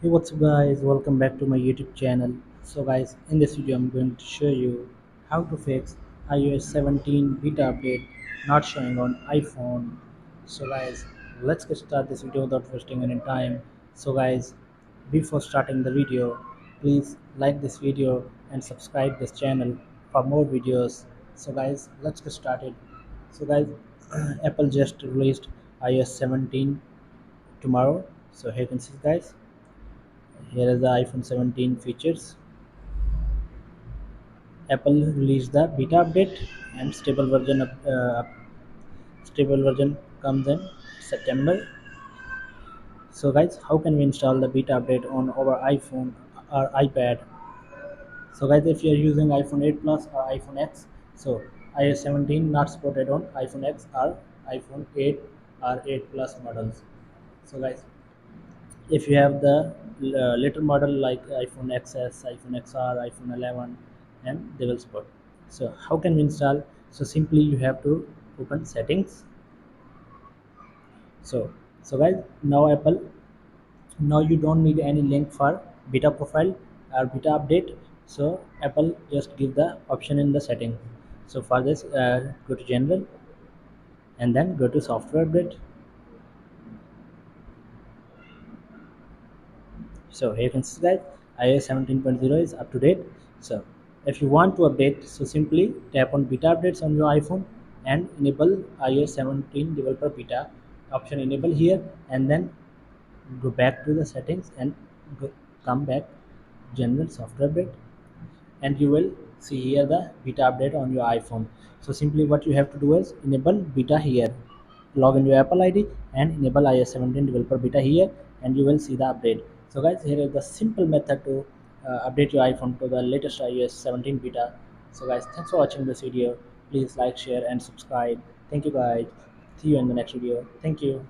Hey, what's up guys, welcome back to my YouTube channel. So guys, in this video I'm going to show you how to fix iOS 17 beta update not showing on iPhone. So guys, let's get started this video without wasting any time. So guys, before starting the video, please like this video and subscribe this channel for more videos. So guys, let's get started. So guys, Apple just released iOS 17 tomorrow. So here you can see guys, here is the iPhone 17 features. Apple released the beta update and stable version comes in September. So guys, how can we install the beta update on our iPhone or iPad? So guys, if you are using iPhone 8 Plus or iPhone X, so iOS 17 not supported on iPhone X or iPhone 8 or 8 Plus models. So guys, if you have the later model like iPhone XS, iPhone XR, iPhone 11, and they will support. So how can we install? So simply you have to open settings. So guys, now Apple, now you don't need any link for beta profile or beta update. So Apple just give the option in the setting. So for this, go to general and then go to software update. So here you can see that iOS 17.0 is up to date. So if you want to update, so simply tap on beta updates on your iPhone and enable iOS 17 developer beta option, enable here, and then go back to the settings and come back general software update, and you will see here the beta update on your iPhone. So simply what you have to do is enable beta here, log in your Apple ID and enable iOS 17 developer beta here, and you will see the update. So guys, here is the simple method to update your iPhone to the latest iOS 17 beta. So guys, thanks for watching this video. Please like, share and subscribe. Thank you guys. See you in the next video. Thank you.